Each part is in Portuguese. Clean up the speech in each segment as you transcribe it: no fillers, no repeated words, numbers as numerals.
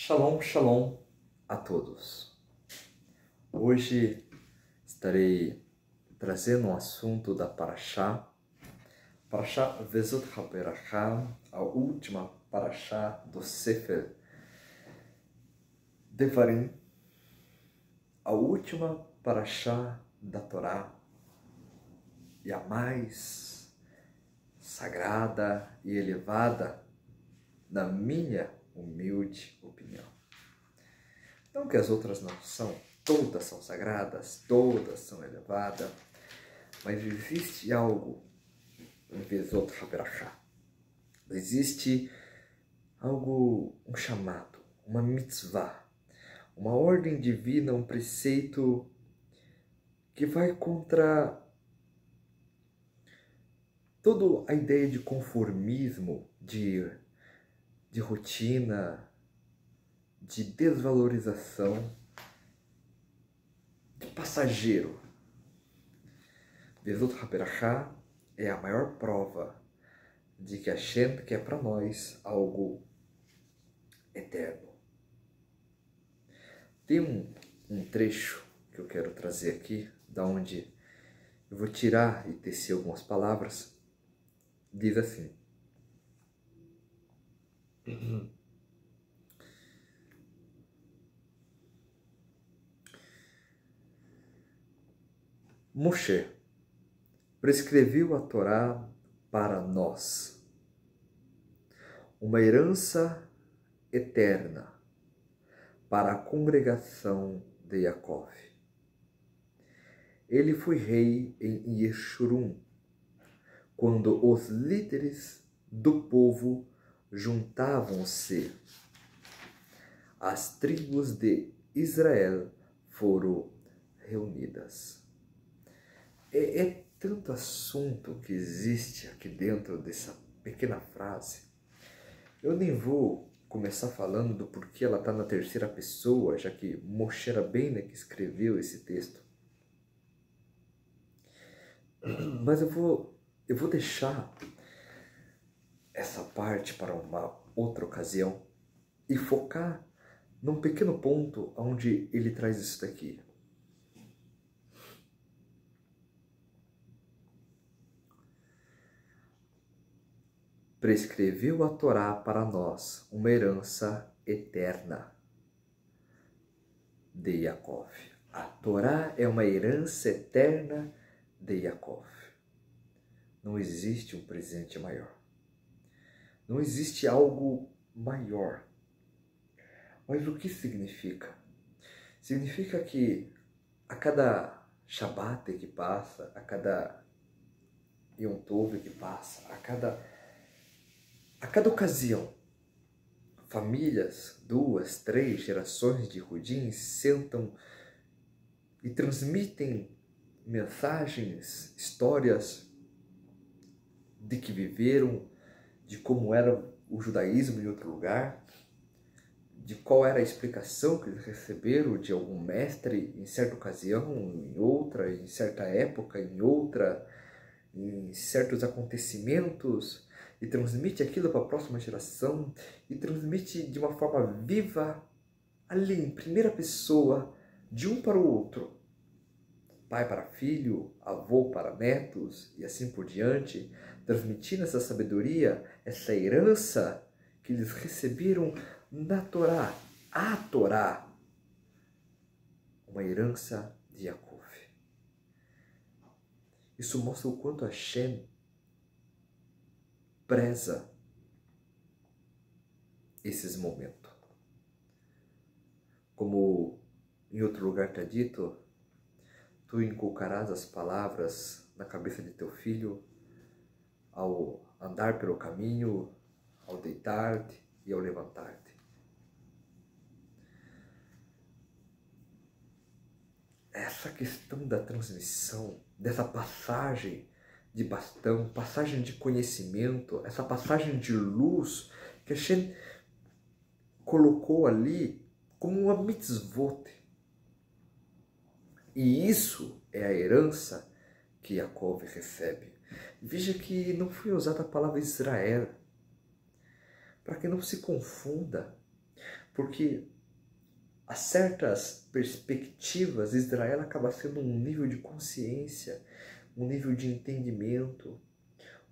Shalom, shalom a todos. Hoje estarei trazendo um assunto da Parashá Vezut HaBerachá, a última Parashá do Sefer Devarim, a última Parashá da Torá e a mais sagrada e elevada, na minha humilde opinião. Não que as outras não são, todas são sagradas, todas são elevadas, mas existe algo em Vezut HaBerachá. Existe algo, um chamado, uma mitzvah, uma ordem divina, um preceito que vai contra toda a ideia de conformismo, de rotina, de desvalorização, de passageiro. Vezut HaBerachá é a maior prova de que Hashem quer para nós algo eterno. Tem um trecho que eu quero trazer aqui, da onde eu vou tirar e tecer algumas palavras. Diz assim: Moshe prescreveu a Torá para nós, uma herança eterna para a congregação de Yaakov. Ele foi rei em Yeshurun, quando os líderes do povo juntavam-se. As tribos de Israel foram reunidas. É tanto assunto que existe aqui dentro dessa pequena frase. Eu nem vou começar falando do porquê ela está na terceira pessoa, já que Moshe Rabbeinu que escreveu esse texto. Mas eu vou deixar essa parte para uma outra ocasião e focar num pequeno ponto onde ele traz isso daqui. Prescreveu a Torá para nós, uma herança eterna de Yaakov. A Torá é uma herança eterna de Yaakov. Não existe um presente maior. Não existe algo maior. Mas o que significa? Significa que a cada Shabat que passa, a cada Yom Tov que passa, a cada ocasião, famílias, 2, 3 gerações de Rudim sentam e transmitem mensagens, histórias de que viveram, de como era o judaísmo em outro lugar, de qual era a explicação que eles receberam de algum mestre em certa ocasião, em outra, em certa época, em outra, em certos acontecimentos, e transmite aquilo para a próxima geração, e transmite de uma forma viva, ali em primeira pessoa, de um para o outro, pai para filho, avô para netos, e assim por diante, transmitindo essa sabedoria, essa herança que eles receberam na Torá, a Torá, uma herança de Yaakov. Isso mostra o quanto Hashem preza esses momentos. Como em outro lugar está dito, tu inculcarás as palavras na cabeça de teu filho ao andar pelo caminho, ao deitar-te e ao levantar-te. Essa questão da transmissão, dessa passagem de bastão, passagem de conhecimento, essa passagem de luz que a gente colocou ali como uma mitzvot. E isso é a herança que Yaakov recebe. Veja que não foi usada a palavra Israel, para que não se confunda. porque a certas perspectivas, Israel acaba sendo um nível de consciência, um nível de entendimento,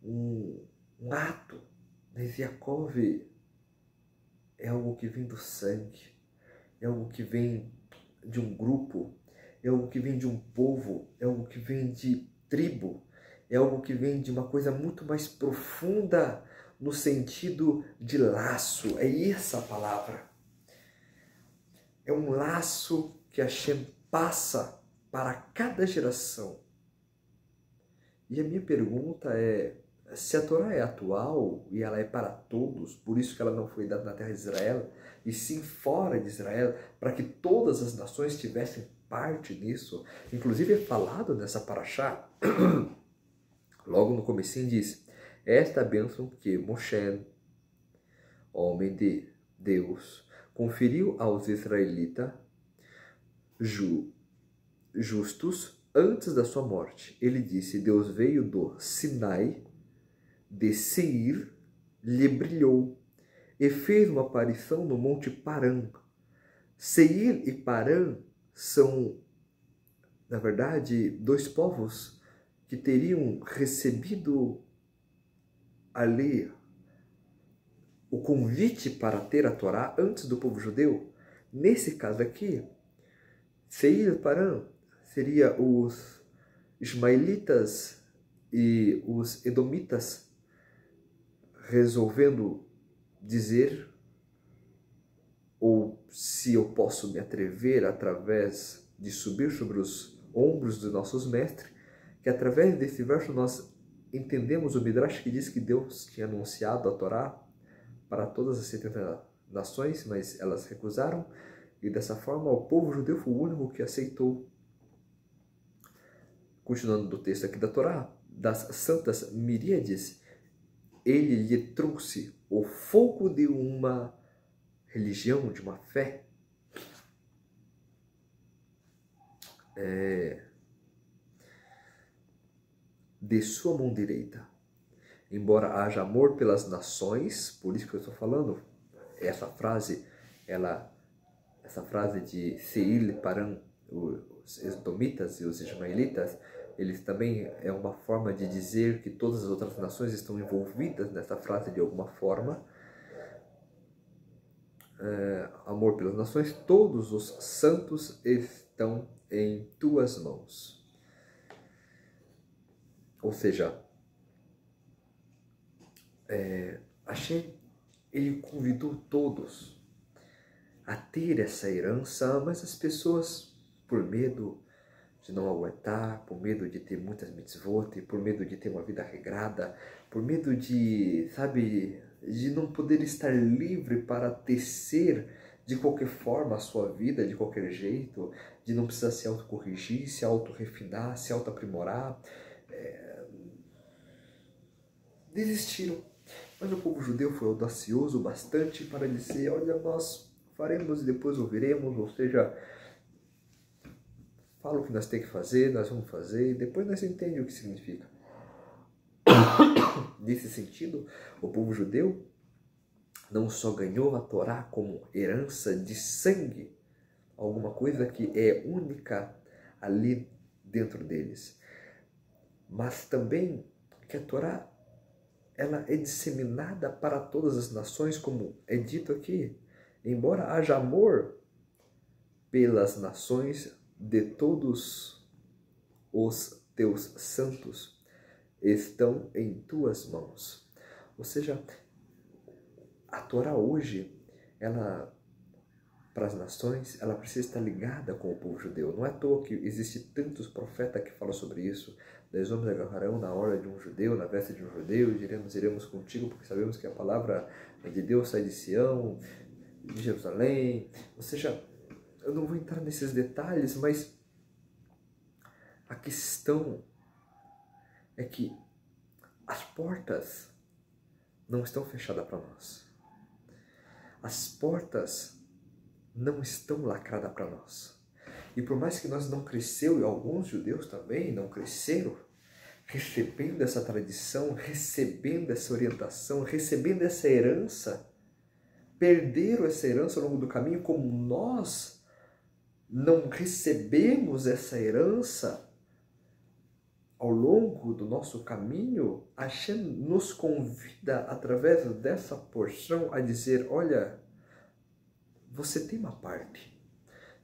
um ato. Mas Yaakov é algo que vem do sangue, é algo que vem de um grupo, é algo que vem de um povo, é algo que vem de tribo, é algo que vem de uma coisa muito mais profunda no sentido de laço. É essa a palavra. É um laço que Hashem passa para cada geração. E a minha pergunta é, se a Torá é atual e ela é para todos, por isso que ela não foi dada na terra de Israel, e sim fora de Israel, para que todas as nações tivessem parte nisso, inclusive é falado nessa paraxá, logo no comecinho diz, esta bênção que Moshe, homem de Deus, conferiu aos israelitas justos antes da sua morte. Ele disse, Deus veio do Sinai, de Seir, lhe brilhou e fez uma aparição no Monte Paran. Seir e Paran são, na verdade, dois povos que teriam recebido ali o convite para ter a Torá antes do povo judeu. Nesse caso aqui, Seir e Paran seria os ismaelitas e os edomitas resolvendo dizer, ou se eu posso me atrever através de subir sobre os ombros dos nossos mestres, que através desse verso nós entendemos o Midrash que diz que Deus tinha anunciado a Torá para todas as 70 nações, mas elas recusaram, e dessa forma o povo judeu foi o único que aceitou. Continuando do texto aqui da Torá, das santas miríades, ele lhe trouxe o fogo de uma religião, de uma fé. De sua mão direita. Embora haja amor pelas nações, por isso que eu estou falando, essa frase de Seir, Paran, os edomitas e os ismaelitas, eles também é uma forma de dizer que todas as outras nações estão envolvidas nessa frase de alguma forma. Amor pelas nações, todos os santos estão em tuas mãos. Ou seja, Hashem, ele convidou todos a ter essa herança, mas as pessoas, por medo de não aguentar, por medo de ter muitas mitzvot, por medo de ter uma vida regrada, por medo de, de não poder estar livre para tecer de qualquer forma a sua vida, de qualquer jeito, de não precisar se autocorrigir, se autorrefinar, se autoaprimorar, desistiram. Mas o povo judeu foi audacioso bastante para dizer, olha, nós faremos e depois ouviremos, ou seja, fala o que nós temos que fazer, nós vamos fazer, e depois nós entendemos o que significa. Nesse sentido, o povo judeu não só ganhou a Torá como herança de sangue, alguma coisa que é única ali dentro deles, mas também que a Torá ela é disseminada para todas as nações, como é dito aqui. Embora haja amor pelas nações, de todos os teus santos estão em tuas mãos. Ou seja, a Torá hoje, ela, para as nações, ela precisa estar ligada com o povo judeu. Não é à toa que existe tantos profetas que falam sobre isso. 10 homens agarrarão na hora de um judeu, na veste de um judeu, e diremos, iremos contigo, porque sabemos que a palavra de Deus sai de Sião, de Jerusalém. Ou seja, eu não vou entrar nesses detalhes, mas a questão é que as portas não estão fechadas para nós. As portas não estão lacradas para nós. E por mais que nós não cresceu, e alguns judeus também não cresceram, recebendo essa tradição, recebendo essa orientação, recebendo essa herança, perderam essa herança ao longo do caminho, como nós não recebemos essa herança ao longo do nosso caminho, Hashem nos convida, através dessa porção, a dizer, olha, você tem uma parte.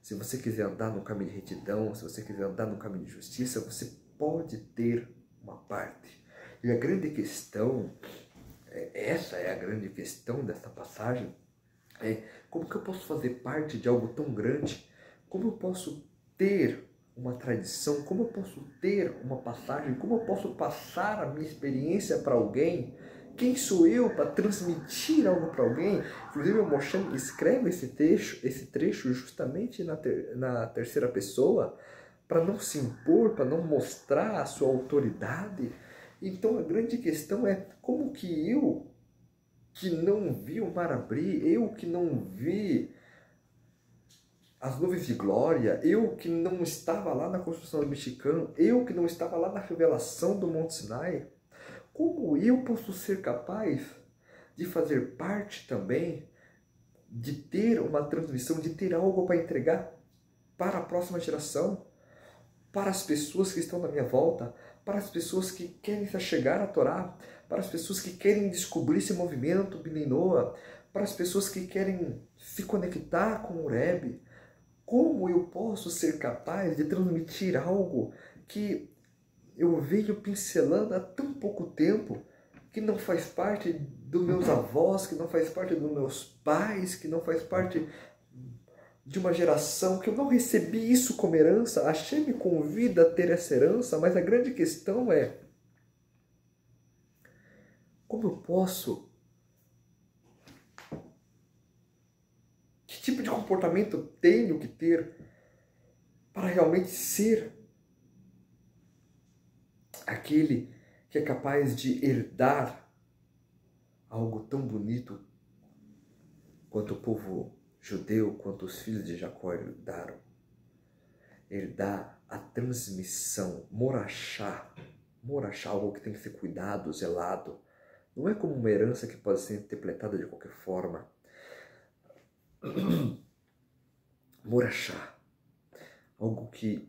Se você quiser andar no caminho de retidão, se você quiser andar no caminho de justiça, você pode ter uma parte. E a grande questão, essa é a grande questão desta passagem, é como que eu posso fazer parte de algo tão grande? Como eu posso ter uma tradição? Como eu posso ter uma passagem? Como eu posso passar a minha experiência para alguém? Quem sou eu para transmitir algo para alguém? Inclusive o Moshe escreve esse trecho justamente na terceira pessoa, para não se impor, para não mostrar a sua autoridade. Então a grande questão é como que eu, que não vi o mar abrir, eu que não vi as nuvens de glória, eu que não estava lá na construção do Mexicano, eu que não estava lá na revelação do Monte Sinai, como eu posso ser capaz de fazer parte também, de ter uma transmissão, de ter algo para entregar para a próxima geração, para as pessoas que estão na minha volta, para as pessoas que querem se chegar à Torá, para as pessoas que querem descobrir esse movimento Bnei Noah, para as pessoas que querem se conectar com o Rebbe. Como eu posso ser capaz de transmitir algo que eu venho pincelando há tão pouco tempo, que não faz parte dos meus avós, que não faz parte dos meus pais, que não faz parte de uma geração, que eu não recebi isso como herança? A Hashem me convida a ter essa herança, mas a grande questão é, como eu posso? Que tipo de comportamento eu tenho que ter para realmente ser aquele que é capaz de herdar algo tão bonito quanto o povo judeu, quanto os filhos de Jacó herdaram? Herdar a transmissão, morachá, algo que tem que ser cuidado, zelado. Não é como uma herança que pode ser interpretada de qualquer forma. Morachá, algo que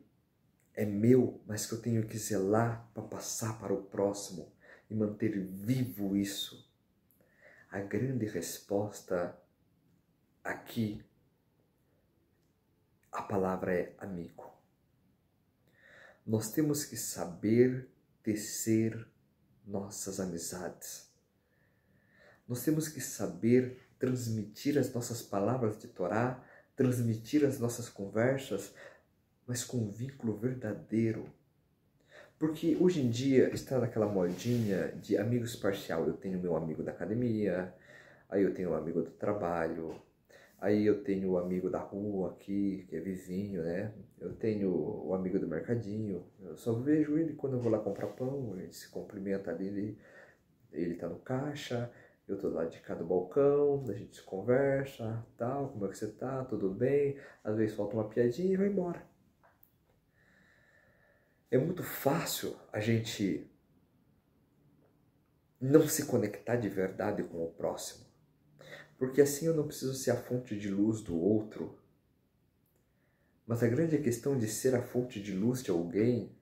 é meu, mas que eu tenho que zelar para passar para o próximo e manter vivo isso. A grande resposta aqui, a palavra é amigo. Nós temos que saber tecer nossas amizades. Nós temos que saber transmitir as nossas palavras de Torá, transmitir as nossas conversas, mas com um vínculo verdadeiro. Porque hoje em dia está naquela modinha de amigos parcial. Eu tenho meu amigo da academia, aí eu tenho um amigo do trabalho, aí eu tenho o amigo da rua aqui, que é vizinho, né? Eu tenho o amigo do mercadinho, eu só vejo ele quando eu vou lá comprar pão, a gente se cumprimenta ali, ele tá no caixa, eu tô lá de cá do balcão, a gente se conversa, tal, como é que você tá, tudo bem? Às vezes falta uma piadinha e vai embora. É muito fácil a gente não se conectar de verdade com o próximo, porque assim eu não preciso ser a fonte de luz do outro. Mas a grande questão de ser a fonte de luz de alguém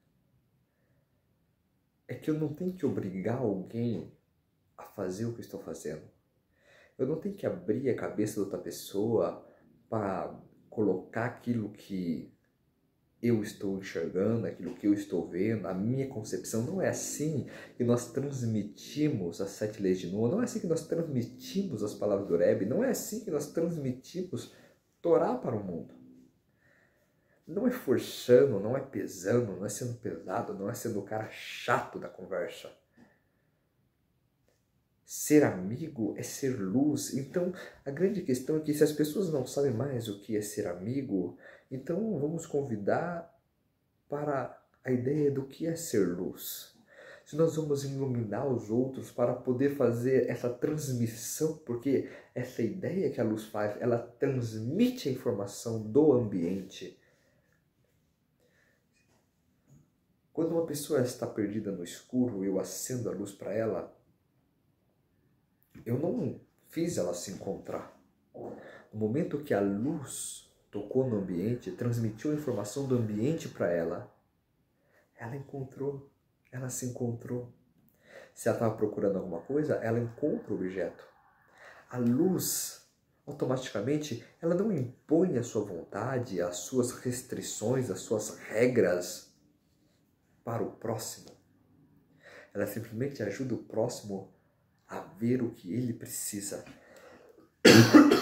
é que eu não tenho que obrigar alguém a fazer o que eu estou fazendo. Eu não tenho que abrir a cabeça da outra pessoa para colocar aquilo que eu estou enxergando, aquilo que eu estou vendo, a minha concepção. Não é assim que nós transmitimos as 7 leis de Noah, não é assim que nós transmitimos as palavras do Rebbe, não é assim que nós transmitimos Torá para o mundo. Não é forçando, não é pesando, não é sendo pesado, não é sendo o cara chato da conversa. Ser amigo é ser luz. Então, a grande questão é que se as pessoas não sabem mais o que é ser amigo, então vamos convidar para a ideia do que é ser luz. Se nós vamos iluminar os outros para poder fazer essa transmissão, porque essa ideia que a luz faz, ela transmite a informação do ambiente. Quando uma pessoa está perdida no escuro, eu acendo a luz para ela, eu não fiz ela se encontrar. No momento que a luz tocou no ambiente, transmitiu a informação do ambiente para ela, ela encontrou, ela se encontrou. Se ela estava procurando alguma coisa, ela encontra o objeto. A luz, automaticamente, ela não impõe a sua vontade, as suas restrições, as suas regras para o próximo. Ela simplesmente ajuda o próximo a ver o que ele precisa.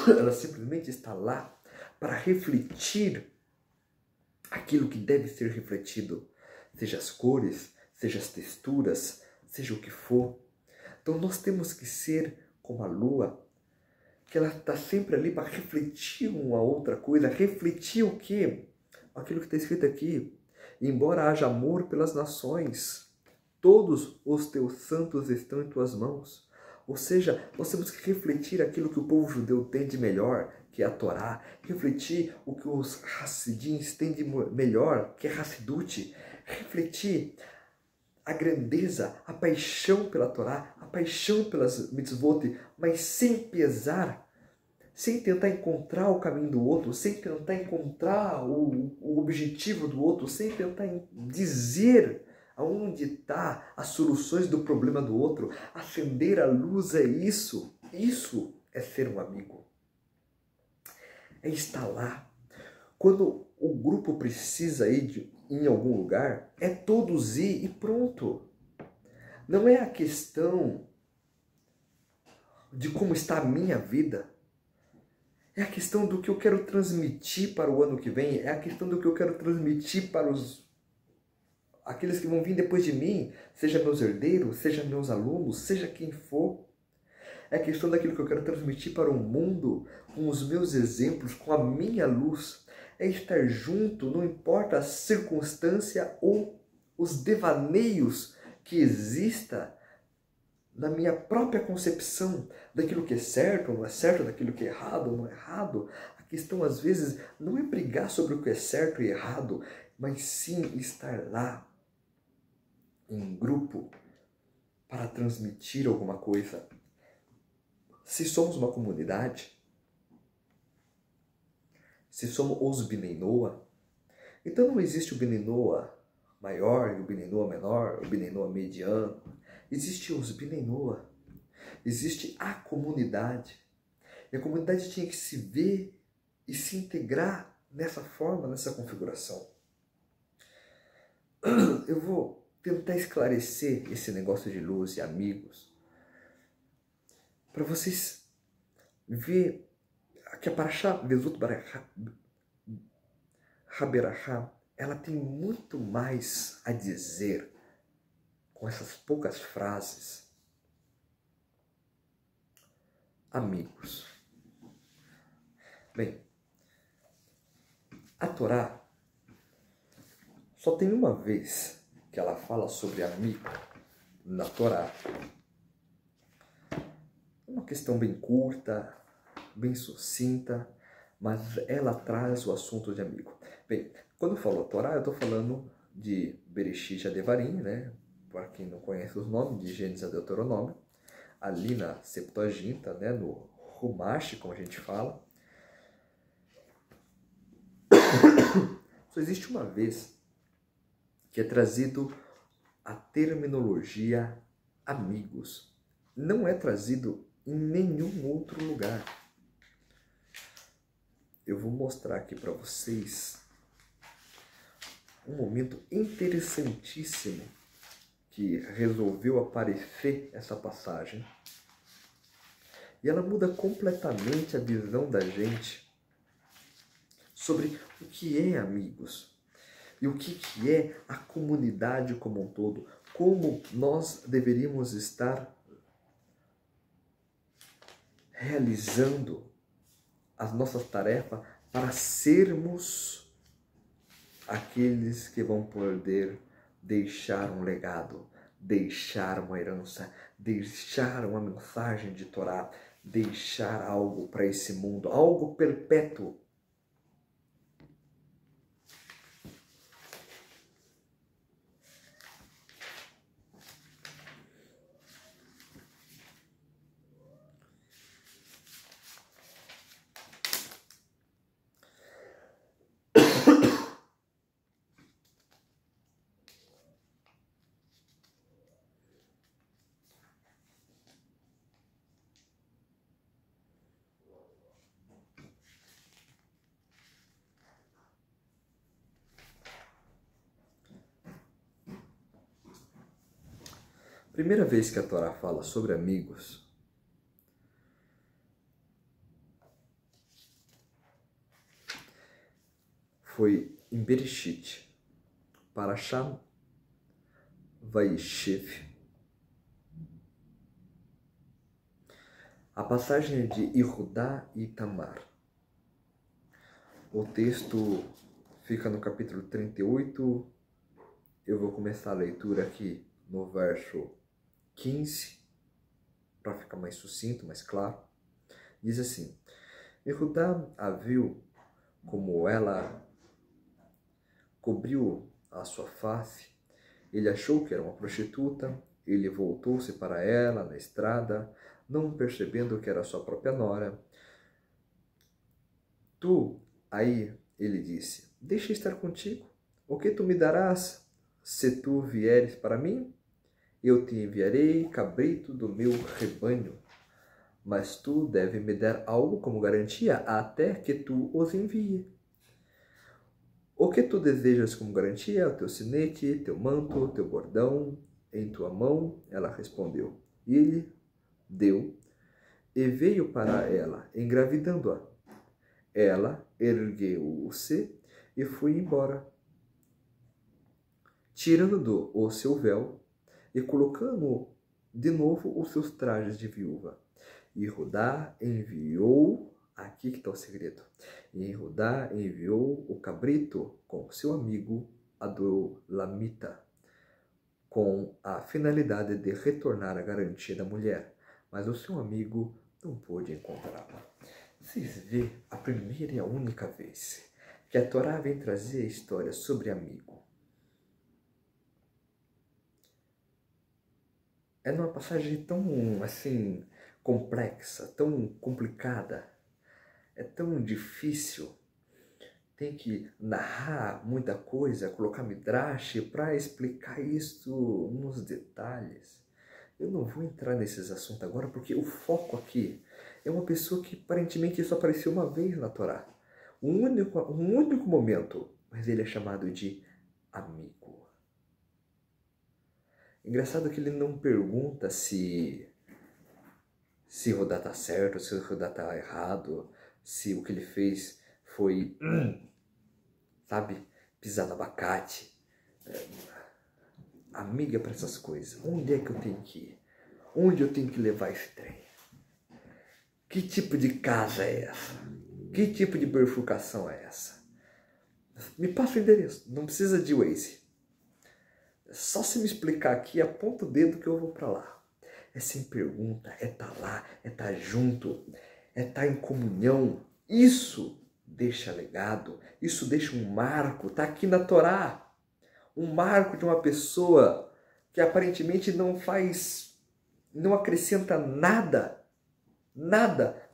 Ela simplesmente está lá para refletir aquilo que deve ser refletido, seja as cores, seja as texturas, seja o que for. Então nós temos que ser como a lua, que ela está sempre ali para refletir uma outra coisa. Refletir o quê? Aquilo que está escrito aqui. Embora haja amor pelas nações, todos os teus santos estão em tuas mãos. Ou seja, nós temos que refletir aquilo que o povo judeu tem de melhor, que é a Torá. Refletir o que os Hassidins têm de melhor, que é Hassidut. Refletir a grandeza, a paixão pela Torá, a paixão pelas mitzvot, mas sem pesar, sem tentar encontrar o caminho do outro, sem tentar encontrar o objetivo do outro, sem tentar dizer aonde está as soluções do problema do outro. Acender a luz é isso. Isso é ser um amigo. É estar lá. Quando o grupo precisa ir em algum lugar, é todos ir e pronto. Não é a questão de como está a minha vida. É a questão do que eu quero transmitir para o ano que vem. É a questão do que eu quero transmitir para aqueles que vão vir depois de mim, seja meus herdeiros, seja meus alunos, seja quem for. É a questão daquilo que eu quero transmitir para o mundo, com os meus exemplos, com a minha luz. É estar junto, não importa a circunstância ou os devaneios que exista na minha própria concepção daquilo que é certo ou não é certo, daquilo que é errado ou não é errado. A questão, às vezes, não é brigar sobre o que é certo e errado, mas sim estar lá, em grupo, para transmitir alguma coisa. Se somos uma comunidade, se somos os Bnei Noah, então não existe o Bnei Noah maior e o Bnei Noah menor, o Bnei Noah mediano. Existe os Bnei Noah. Existe a comunidade. E a comunidade tinha que se ver e se integrar nessa forma, nessa configuração. Eu vou tentar esclarecer esse negócio de luz e amigos para vocês ver que a Parashá Vezut Haberachá, ela tem muito mais a dizer com essas poucas frases. Amigos. Bem, a Torá só tem uma vez que ela fala sobre amigo na Torá. É uma questão bem curta, bem sucinta, mas ela traz o assunto de amigo. Bem, quando eu falo Torá, eu estou falando de Bereshit a Devarim, né? Para quem não conhece os nomes, de Gênesis a Deuteronômio, ali na Septuaginta, né? No Humash, como a gente fala. Só existe uma vez que é trazido a terminologia amigos. Não é trazido em nenhum outro lugar. Eu vou mostrar aqui para vocês um momento interessantíssimo que resolveu aparecer essa passagem. E ela muda completamente a visão da gente sobre o que é amigos e o que é a comunidade como um todo, como nós deveríamos estar realizando as nossas tarefas para sermos aqueles que vão poder deixar um legado, deixar uma herança, deixar uma mensagem de Torá, deixar algo para esse mundo, algo perpétuo. primeira vez que a Torá fala sobre amigos, foi em Bereshit, Parashá Vayishev. A passagem de Yehudá e Tamar. O texto fica no capítulo 38. Eu vou começar a leitura aqui no verso 15, para ficar mais sucinto, mais claro. Diz assim: Yehudá a viu como ela cobriu a sua face. Ele achou que era uma prostituta. Ele voltou-se para ela na estrada, não percebendo que era sua própria nora. Tu, aí, ele disse, deixa estar contigo. O que tu me darás se tu vieres para mim? Eu te enviarei cabrito do meu rebanho. Mas tu deve me dar algo como garantia até que tu os envie. O que tu desejas como garantia? O teu sinete, teu manto, teu bordão em tua mão? Ela respondeu. E ele deu e veio para ela, engravidando-a. Ela ergueu-se e foi embora, tirando o seu véu e colocando de novo os seus trajes de viúva. E Judá enviou, aqui que está o segredo, e Judá enviou o cabrito com seu amigo Adulamita, com a finalidade de retornar a garantia da mulher, mas o seu amigo não pôde encontrá-la. Vocês vê a primeira e a única vez que a Torá vem trazer a história sobre amigo. É numa passagem tão, assim, complexa, tão complicada, é tão difícil. Tem que narrar muita coisa, colocar midrash para explicar isso nos detalhes. Eu não vou entrar nesses assuntos agora, porque o foco aqui é uma pessoa que aparentemente só apareceu uma vez na Torá. Um único momento, mas ele é chamado de amigo. Engraçado que ele não pergunta se Rodá está certo, se Rodá está errado, se o que ele fez foi, sabe, pisar no abacate. Amiga para essas coisas. Onde é que eu tenho que ir? Onde eu tenho que levar esse trem? Que tipo de casa é essa? Que tipo de bifurcação é essa? Me passa o endereço, não precisa de Waze. É só se me explicar aqui, aponta o dedo que eu vou para lá. É sem pergunta, é estar lá, é estar junto, é estar em comunhão. Isso deixa legado, isso deixa um marco, está aqui na Torá. Um marco de uma pessoa que aparentemente não acrescenta nada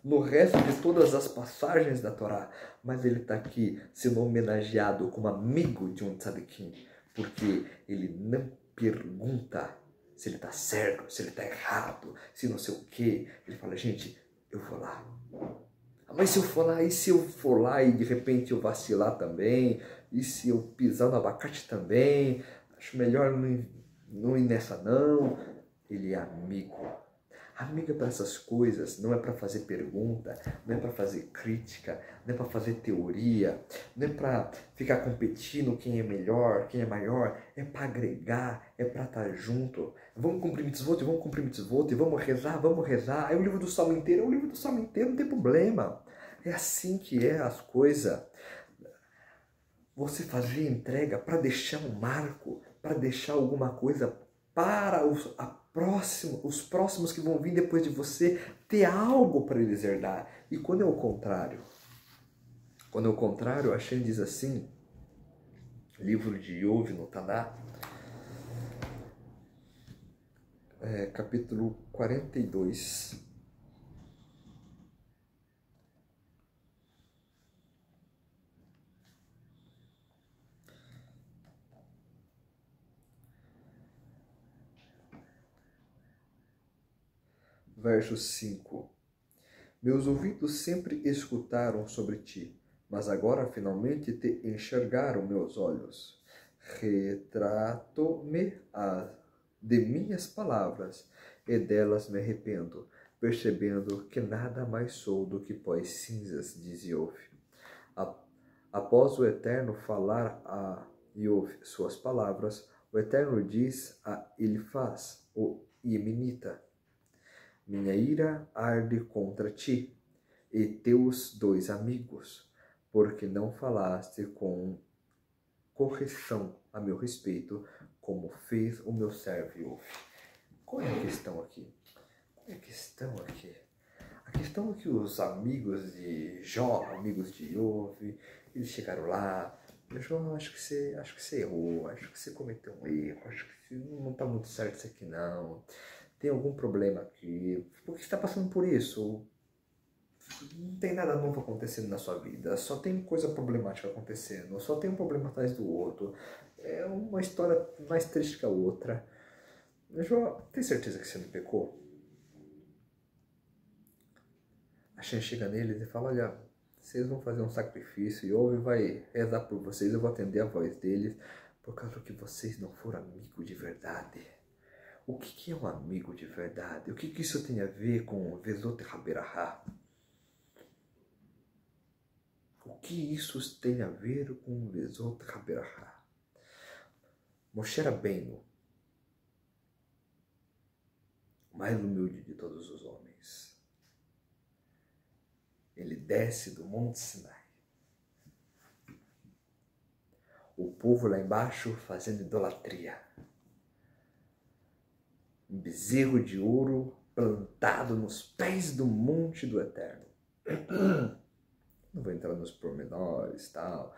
no resto de todas as passagens da Torá, mas ele está aqui sendo homenageado como amigo de um tzadikim, porque ele não pergunta se ele está certo, se ele está errado, se não sei o quê. Ele fala, gente, eu vou lá. Mas se eu for lá, e se eu for lá e de repente eu vacilar também? E se eu pisar no abacate também? Acho melhor não ir nessa não. Ele é amigo. Amigo é para essas coisas, não é para fazer pergunta, não é para fazer crítica, não é para fazer teoria, não é para ficar competindo quem é melhor, quem é maior, é para agregar, é para estar junto. Vamos cumprir mitzvot, vamos cumprir mitzvot, e vamos rezar, vamos rezar. É o livro do Salmo inteiro, é o livro do Salmo inteiro, não tem problema. É assim que é as coisas. Você fazer entrega para deixar um marco, para deixar alguma coisa para os próximos que vão vir depois de você, ter algo para eles herdar. E quando é o contrário? Quando é o contrário, a Hashem diz assim, livro de Iov no Taná, capítulo 42. Verso 5. Meus ouvidos sempre escutaram sobre ti, mas agora finalmente te enxergaram meus olhos. Retrato-me a de minhas palavras, e delas me arrependo, percebendo que nada mais sou do que pós cinzas, diz Iov. Após o Eterno falar a Iov suas palavras, o Eterno diz a Elifaz, o Iemenita: minha ira arde contra ti e teus 2 amigos, porque não falaste com correção a meu respeito, como fez o meu servo Iov. Qual é a questão aqui? Qual é a questão aqui? A questão é que os amigos de Jó, amigos de Iov, eles chegaram lá: Jó, acho que você errou, acho que você cometeu um erro, acho que não está muito certo isso aqui não. Tem algum problema aqui? Por que você está passando por isso? Não tem nada novo acontecendo na sua vida, só tem coisa problemática acontecendo, só tem um problema atrás do outro, é uma história mais triste que a outra. Jó, tem certeza que você não pecou? A Shem chega neles e fala: olha, vocês vão fazer um sacrifício e Iov vai rezar por vocês, eu vou atender a voz deles, por causa que vocês não foram amigos de verdade. O que é um amigo de verdade? O que isso tem a ver com Vezot Haberahá? O que isso tem a ver com Vezot Haberahá? Moshe Rabbeinu, o mais humilde de todos os homens, ele desce do Monte Sinai. O povo lá embaixo fazendo idolatria. Um bezerro de ouro plantado nos pés do monte do Eterno. Não vou entrar nos pormenores, tal,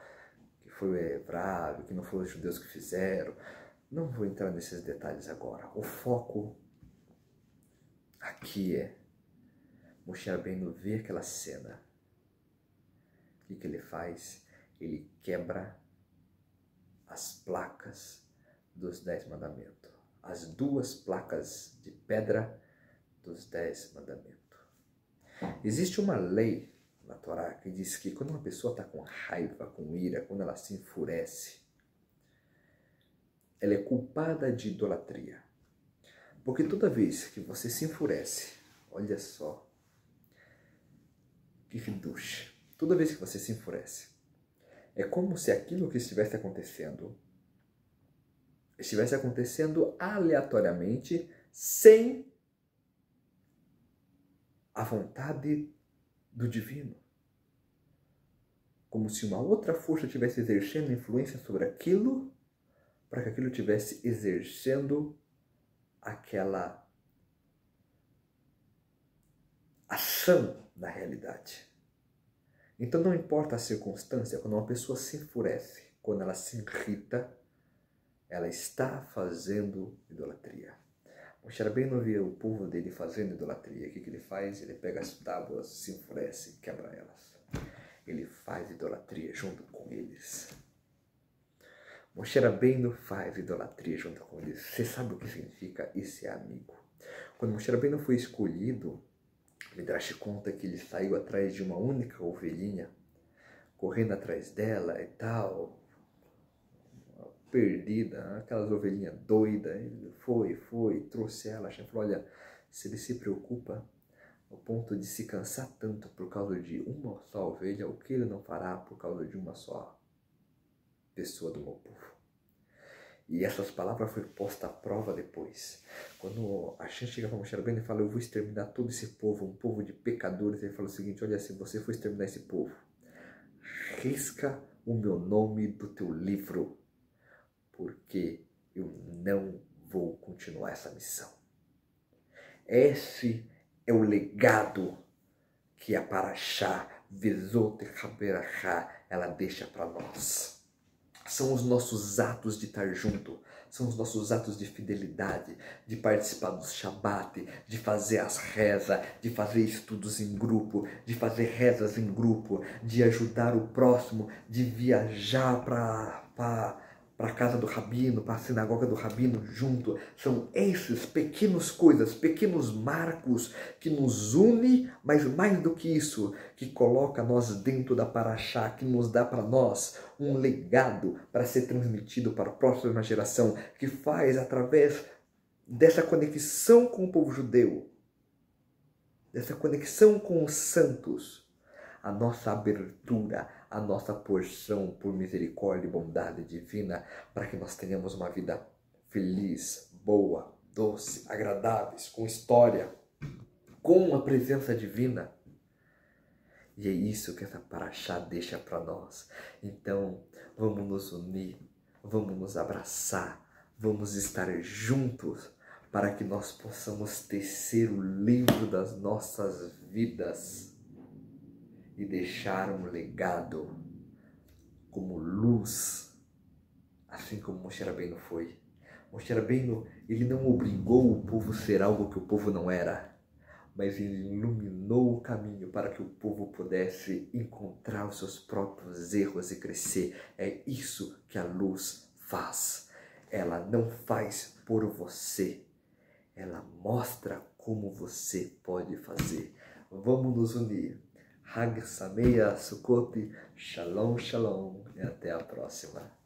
que foi bravo, que não foram os judeus que fizeram. Não vou entrar nesses detalhes agora. O foco aqui é Moshe Rabbeinu ver aquela cena. O que ele faz? Ele quebra as placas dos 10 mandamentos. As 2 placas de pedra dos 10 mandamentos. Existe uma lei na Torá que diz que quando uma pessoa está com raiva, com ira, quando ela se enfurece, ela é culpada de idolatria. Porque toda vez que você se enfurece, olha só, que hidush, toda vez que você se enfurece, é como se aquilo que estivesse acontecendo aleatoriamente, sem a vontade do divino. Como se uma outra força estivesse exercendo influência sobre aquilo, para que aquilo estivesse exercendo aquela ação na realidade. Então não importa a circunstância, quando uma pessoa se enfurece, quando ela se irrita, ela está fazendo idolatria. Moshe Rabbeinu vê o povo dele fazendo idolatria. O que ele faz? Ele pega as tábuas, se enfurece e quebra elas. Ele faz idolatria junto com eles. Moshe Rabbeinu faz idolatria junto com eles. Você sabe o que significa esse amigo? Quando Moshe Rabbeinu foi escolhido, Midrash conta que ele saiu atrás de uma única ovelhinha, correndo atrás dela e tal, perdida, aquelas ovelhinhas doidas. Ele foi, trouxe ela. A gente falou: olha, se ele se preocupa ao ponto de se cansar tanto por causa de uma só ovelha, o que ele não fará por causa de uma só pessoa do meu povo? E essas palavras foram postas à prova depois. Quando a gente chega para Moshe Rabbeinu e fala: eu vou exterminar todo esse povo, um povo de pecadores, ele fala o seguinte: olha, se você for exterminar esse povo, risca o meu nome do teu livro, porque eu não vou continuar essa missão. Esse é o legado que a Parashá Vezot Haberahá ela deixa para nós. São os nossos atos de estar junto, são os nossos atos de fidelidade, de participar do Shabat, de fazer as rezas, de fazer estudos em grupo, de fazer rezas em grupo, de ajudar o próximo, de viajar para a casa do Rabino, para a sinagoga do Rabino junto. São esses pequenas coisas, pequenos marcos que nos unem, mas mais do que isso, que coloca nós dentro da Parashá, que nos dá para nós um legado para ser transmitido para a próxima geração, que faz através dessa conexão com o povo judeu, dessa conexão com os santos, a nossa abertura, a nossa porção por misericórdia e bondade divina, para que nós tenhamos uma vida feliz, boa, doce, agradáveis, com história, com a presença divina. E é isso que essa paraxá deixa para nós. Então, vamos nos unir, vamos nos abraçar, vamos estar juntos para que nós possamos tecer o livro das nossas vidas e deixar um legado como luz, assim como Moshe Rabbeinu foi. Moshe Rabbeinu, ele não obrigou o povo a ser algo que o povo não era, mas ele iluminou o caminho para que o povo pudesse encontrar os seus próprios erros e crescer. É isso que a luz faz. Ela não faz por você, ela mostra como você pode fazer. Vamos nos unir. Hag Sameach Sukkot, Shalom, Shalom e até a próxima.